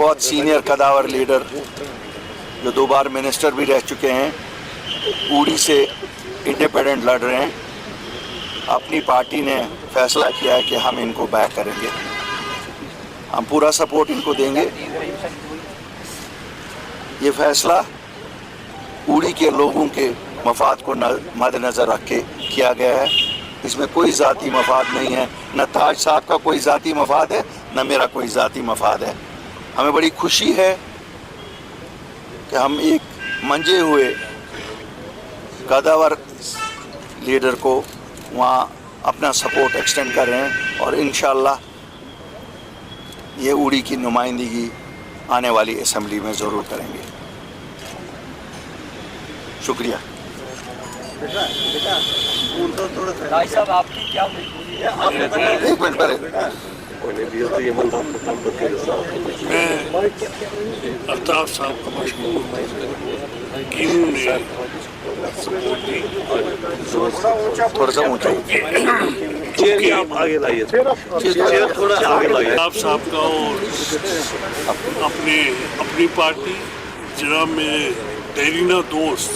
बहुत senior कदावर leader जो 2 बार minister भी रह चुके हैं, उड़ी से इंडिपेंडेंट लड़ रहे हैं। अपनी पार्टी ने फैसला किया है कि हम इनको बैक करेंगे, हम पूरा सपोर्ट इनको देंगे। ये फैसला उड़ी के लोगों के मफाद को मद्देनज़र रख के किया गया है। इसमें कोई ज़ाती मफाद नहीं है, न ताज साहब का कोई ज़ाती मफाद है, न मेरा कोई ज़ाती मफाद है। हमें बड़ी खुशी है कि हम एक मंजे हुए कदावर लीडर को वहाँ अपना सपोर्ट एक्सटेंड कर रहे हैं और इंशाअल्लाह ये उड़ी की नुमाइंदगी आने वाली असेंबली में ज़रूर करेंगे। शुक्रिया। भाई साहब आपकी क्या मजबूरी है? एक मिनट पहले मैं अल्ताफ साहब का मशहूर कीनू ने थोड़ा सा ऊंचा आप आगे लाइए, अल्ताफ साहब का और अपनी पार्टी जनाब मेरे देरीना दोस्त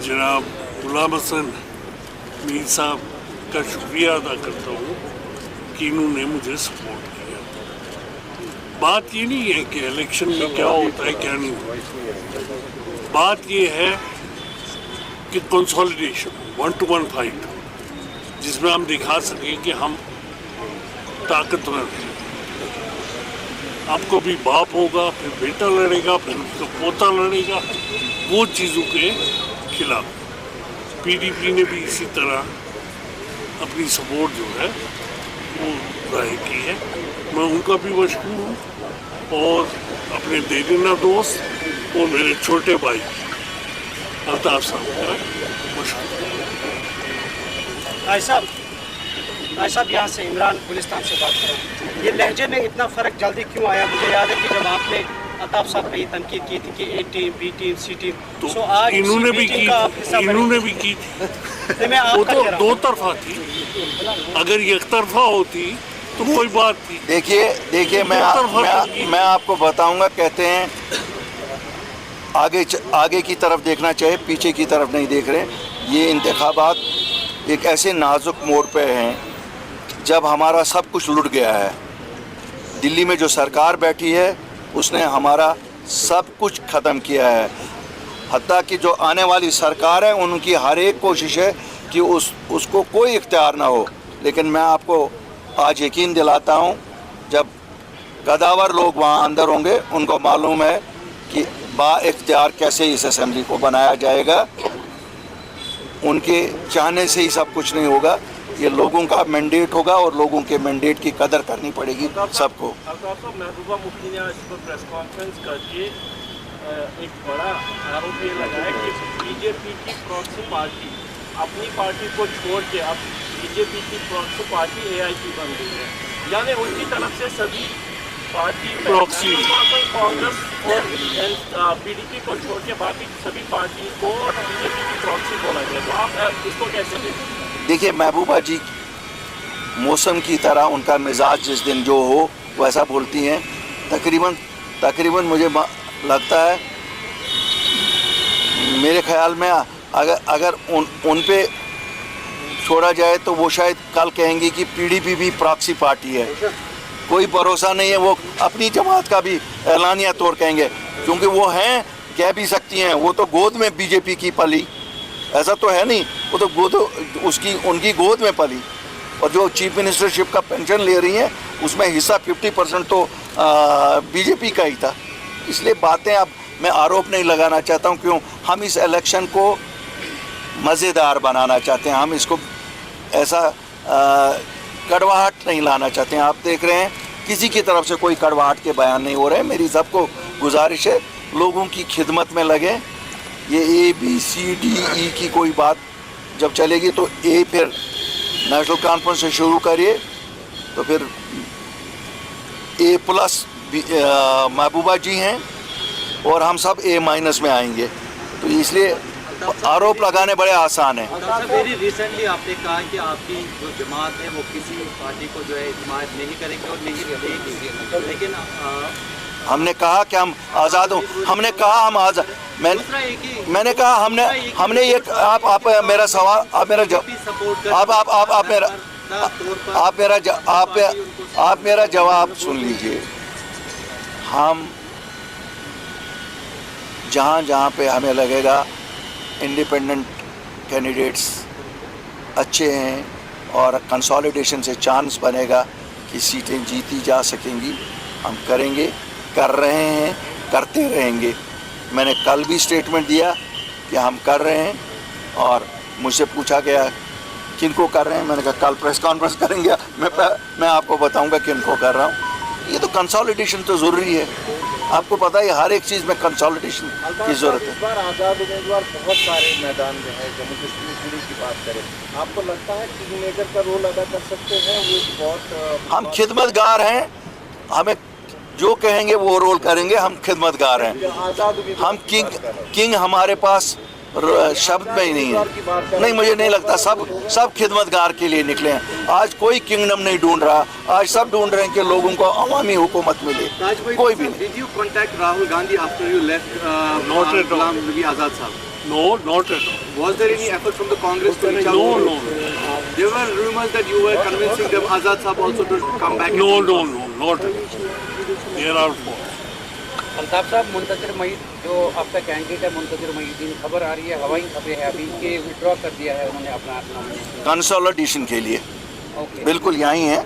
जनाब गुलाम हसन मीर साहब का शुक्रिया अदा करता हूँ कि इन्होंने मुझे सपोर्ट किया। बात ये नहीं है कि इलेक्शन में क्या होता है क्या नहीं होता, बात ये है कि कंसोलिडेशन 1-to-1 फाइट जिसमें हम दिखा सकें कि हम ताकतवर हैं। आपको भी बाप होगा, फिर बेटा लड़ेगा, फिर उसका पोता लड़ेगा, वो चीज़ों के खिलाफ पीडीपी ने भी इसी तरह अपनी सपोर्ट जो है वो जाहिर की है। मैं उनका भी मशहूर हूँ और अपने देरीना दोस्त और मेरे छोटे भाई अल्ताफ साहब का मशहूर। भाई साहब यहाँ से इमरान गुलिस्तान से बात करें। ये लहजे में इतना फ़र्क जल्दी क्यों आया? मुझे याद है कि जब आपने अल्ताफ साहब पर ये तनकीद की थी कि ए टीम बी टीम सी टीम, तो आज इन्होंने भी की वो तो दो तरफा थी। अगर एक तरफा होती तो कोई बात थी। देखिए मैं आपको बताऊंगा, कहते हैं आगे की तरफ देखना चाहिए, पीछे की तरफ नहीं देख रहे। ये इंतखाबात एक ऐसे नाजुक मोड़ पे हैं जब हमारा सब कुछ लुट गया है। दिल्ली में जो सरकार बैठी है उसने हमारा सब कुछ ख़त्म किया है। हत्ता कि जो आने वाली सरकार है उनकी हर एक कोशिश है कि उसको कोई इख्तियार ना हो। लेकिन मैं आपको आज यकीन दिलाता हूँ, जब कदावर लोग वहाँ अंदर होंगे उनको मालूम है कि बाइख्तियार कैसे इस असेंबली को बनाया जाएगा। उनके चाहने से ही सब कुछ नहीं होगा, ये लोगों का मैंडेट होगा और लोगों के मैंडेट की कदर करनी पड़ेगी सबको। महबूबा मुफ्ती ने आज पर प्रेस कॉन्फ्रेंस करके एक बड़ा आरोप ये लगाया कि बीजेपी की प्रॉक्सी पार्टी अपनी पार्टी को छोड़ के अब बीजेपी की प्रॉक्सी पार्टी एआईपी बन गई है। यानी उनकी तरफ से सभी पार्टी प्रॉक्सी कांग्रेस और पीडीपी को छोड़ के बाकी सभी पार्टी को बीजेपी की प्रॉक्सी बोला गया। तो आप इसको कैसे देखते हैं? देखिए, महबूबा जी मौसम की तरह उनका मिजाज जिस दिन जो हो वैसा बोलती हैं। तकरीबन मुझे लगता है, मेरे ख्याल में अगर उन पे छोड़ा जाए तो वो शायद कल कहेंगे कि पीडीपी भी प्रॉक्सी पार्टी है। कोई भरोसा नहीं है, वो अपनी जमात का भी एलानिया तौर कहेंगे, क्योंकि वो हैं, कह भी सकती हैं। वो तो गोद में बीजेपी की पली, ऐसा तो है नहीं, वो तो उनकी गोद में पली। और जो चीफ मिनिस्टरशिप का पेंशन ले रही हैं उसमें हिस्सा 50% तो बीजेपी का ही था। इसलिए बातें अब मैं आरोप नहीं लगाना चाहता हूँ, क्यों हम इस इलेक्शन को मज़ेदार बनाना चाहते हैं, हम इसको ऐसा कड़वाहट नहीं लाना चाहते हैं। आप देख रहे हैं किसी की तरफ से कोई कड़वाहट के बयान नहीं हो रहे हैं। मेरी सबको गुजारिश है, लोगों की खिदमत में लगे। ये ABCDE की कोई बात जब चलेगी तो ए फिर नेशनल कॉन्फ्रेंस से शुरू करिए, तो फिर A+ महबूबा जी हैं और हम सब A- में आएंगे। तो इसलिए आरोप लगाने बड़े आसान है। वेरी रिसेंटली आपने कहा कि आपकी जो जमात है वो किसी पार्टी को जो है हिमायत नहीं करेंगे और नहीं करेगी, लेकिन हमने कहा कि हम आज़ाद हो, हमने कहा हम आज़ाद, मैंने कहा हमने ये आप मेरा सवाल, आप मेरा आप मेरा जवाब सुन लीजिए। हम जहाँ पे हमें लगेगा इंडिपेंडेंट कैंडिडेट्स अच्छे हैं और कंसोलिडेशन से चांस बनेगा कि सीटें जीती जा सकेंगी, हम करेंगे, कर रहे हैं, करते रहेंगे। मैंने कल भी स्टेटमेंट दिया कि हम कर रहे हैं, और मुझसे पूछा गया किनको कर रहे हैं, मैंने कहा कल प्रेस कॉन्फ्रेंस करेंगे, मैं आपको बताऊंगा किनको कर रहा हूँ। ये तो कंसोलिडेशन तो ज़रूरी है, आपको पता है हर एक चीज़ में कंसोलिडेशन की ज़रूरत है। इस बार आज़ाद उम्मीदवार बहुत सारे मैदान में है। जम्मू कश्मीर की बात करें, आपको लगता है किंग मेकर का रोल अदा कर सकते हैं? वो बहुत हम खिदमतगार हैं, हमें जो कहेंगे वो रोल करेंगे, हम खिदमतगार हैं। हम किंग हमारे पास शब्द में ही नहीं है। नहीं, मुझे नहीं लगता, सब खिदमतगार के लिए निकले हैं। आज कोई किंगडम नहीं ढूंढ रहा, आज सब ढूंढ रहे हैं कि लोगों को अवामी हुकूमत मिले, कोई भी नहीं। Did you contact Rahul Gandhi after you left Not at all. Ghulam Nabi Azad Sahab? No, not at all. Was there any effort from the Congress to reach out? No. There were rumors that you were convincing them Azad Sahab also to come back. No, not at all. There are false. Altaf साहब, मुंतज़िर मईद जो आपका candidate है, मुंतज़िर मईदीन, खबर आ रही है, हवाई खबरें है अभी के विड्रॉ कर दिया है उन्होंने अपना नॉमिनेशन कंसोलिडेशन के लिए। ओके, बिल्कुल यहीं है,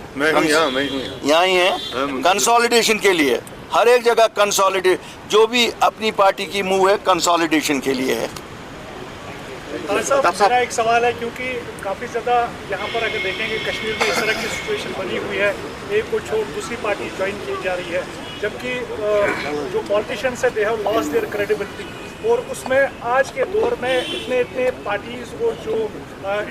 यहीं है कंसोलिडेशन के लिए। हर एक जगह कंसोलिडेट, जो भी अपनी पार्टी की मूव है कंसोलिडेशन के लिए है। मेरा एक सवाल है, क्योंकि काफ़ी ज़्यादा यहाँ पर अगर देखेंगे कश्मीर में इस तरह की सिचुएशन बनी हुई है, एक को छोड़ दूसरी पार्टी ज्वाइन की जा रही है, जबकि जो पॉलिटिशियंस है they have lost their credibility, और उसमें आज के दौर में इतने पार्टीज और जो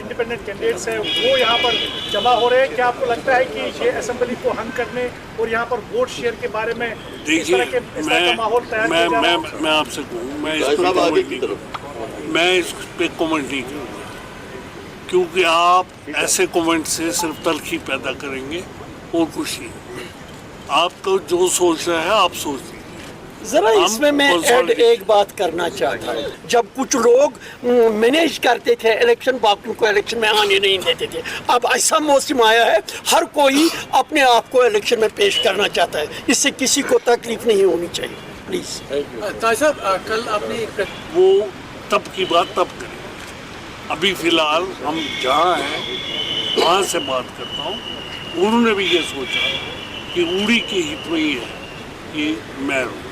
इंडिपेंडेंट कैंडिडेट्स हैं वो यहाँ पर जमा हो रहे हैं। क्या आपको लगता है कि ये असेंबली को हंग करने और यहाँ पर वोट शेयर के बारे में इस तरह का माहौल तैयार किया जा रहा है? मैं आपसे कहूँ, मैं इस पे कमेंट नहीं करूँगा, क्योंकि आप ऐसे कमेंट से सिर्फ तलखी पैदा करेंगे और कुछ नहीं। आपको जो सोचना है आप सोच लीजिए। जरा इसमें मैं एक बात करना चाहता हूँ। जब कुछ लोग मैनेज करते थे इलेक्शन, बाकियों को इलेक्शन में आने नहीं देते थे, अब ऐसा मौसम आया है हर कोई अपने आप को इलेक्शन में पेश करना चाहता है, इससे किसी को तकलीफ नहीं होनी चाहिए। प्लीज साहब, कल आपने वो तब की बात तब करें, अभी फिलहाल हम जहाँ हैं वहाँ से बात करता हूँ। उन्होंने भी ये सोचा कि उड़ी के हित में ही है कि मैं रहूँ,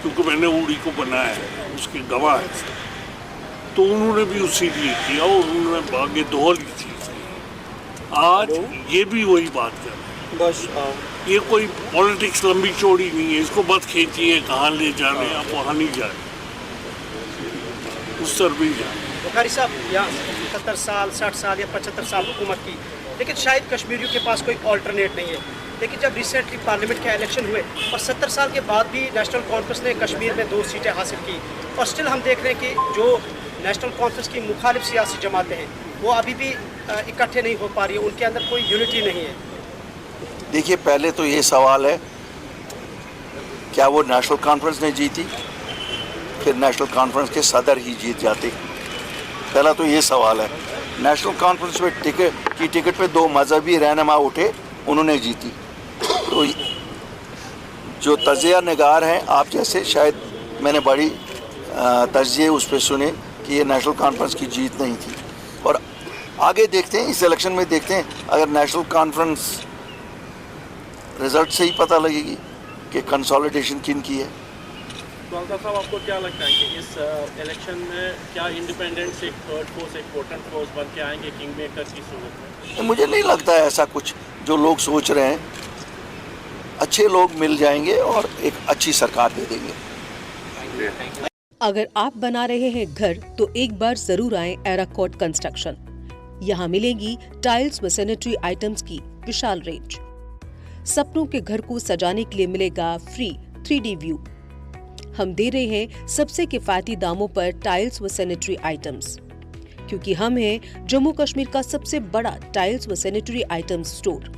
क्योंकि मैंने उड़ी को बनाया है, उसके गवाह है, तो उन्होंने भी उसी लिए किया और उन्होंने आगे दोहरी चीज़ की। आज ये भी वही बात कर रहे हैं। बस ये कोई पॉलिटिक्स लंबी चौड़ी नहीं है, इसको मत खींचिए कहाँ ले जा रहे हैं, आप वहाँ नहीं जा रहे, उस सर भी जा रहे। बुखारी साहब, यहाँ 70 साल 60 साल या 75 साल हुकूमत की, लेकिन शायद कश्मीरियों के पास कोई ऑल्टरनेट नहीं है। लेकिन जब रिसेंटली पार्लियामेंट के इलेक्शन हुए और 70 साल के बाद भी नेशनल कॉन्फ्रेंस ने कश्मीर में 2 सीटें हासिल की, और स्टिल हम देख रहे हैं कि जो नेशनल कॉन्फ्रेंस की मुखालिफ सियासी जमातें हैं वो अभी भी इकट्ठे नहीं हो पा रही है, उनके अंदर कोई यूनिटी नहीं है। देखिए, पहले तो ये सवाल है क्या वो नेशनल कॉन्फ्रेंस ने जीती, फिर नेशनल कॉन्फ्रेंस के सदर ही जीत जाते। पहला तो ये सवाल है। नेशनल कॉन्फ्रेंस में टिकट पे 2 मजहबी रहनुमा उठे, उन्होंने जीती। तो जो तजिया निगार हैं आप जैसे, शायद मैंने बड़ी तजिए उस पर सुने कि ये नेशनल कॉन्फ्रेंस की जीत नहीं थी। और आगे देखते हैं, इस इलेक्शन में देखते हैं, अगर नेशनल कॉन्फ्रेंस रिजल्ट से ही पता लगेगी कि कंसोलिडेशन किन की है। तो अल्ताफ साहब, आपको क्या लगता है कि इस इलेक्शन में क्या इंडिपेंडेंट्स एक थर्ड फोर्स, एक पोटेंट फोर्स बन के आएंगे किंग मेकर की सूरत में? मुझे नहीं लगता है ऐसा कुछ जो लोग सोच रहे हैं। अच्छे लोग मिल जाएंगे और एक अच्छी सरकार दे देंगे। अगर आप बना रहे हैं घर तो एक बार जरूर आएं एराकोड कंस्ट्रक्शन। यहाँ मिलेगी टाइल्स व सैनिटरी आइटम्स की विशाल रेंज। सपनों के घर को सजाने के लिए मिलेगा फ्री 3D व्यू। हम दे रहे हैं सबसे किफायती दामों पर टाइल्स व सैनिटरी आइटम्स, क्योंकि हम हैं जम्मू कश्मीर का सबसे बड़ा टाइल्स व सैनिटरी आइटम्स स्टोर।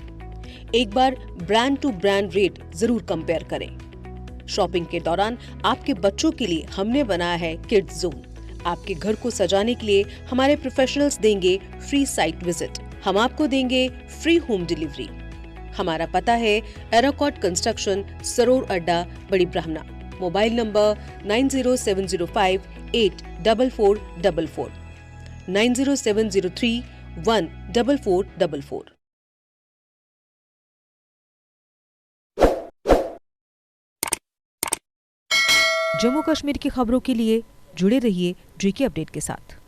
एक बार ब्रांड टू ब्रांड रेट जरूर कंपेयर करें। शॉपिंग के दौरान आपके बच्चों के लिए हमने बनाया है किड्स जोन। आपके घर को सजाने के लिए हमारे प्रोफेशनल्स देंगे फ्री साइट विजिट। हम आपको देंगे फ्री होम डिलीवरी। हमारा पता है एराकॉट कंस्ट्रक्शन, सरोर अड्डा, बड़ी ब्राह्मणा। Mobile number 9070584444, 9070314444। जम्मू कश्मीर की खबरों के लिए जुड़े रहिए JK अपडेट के साथ।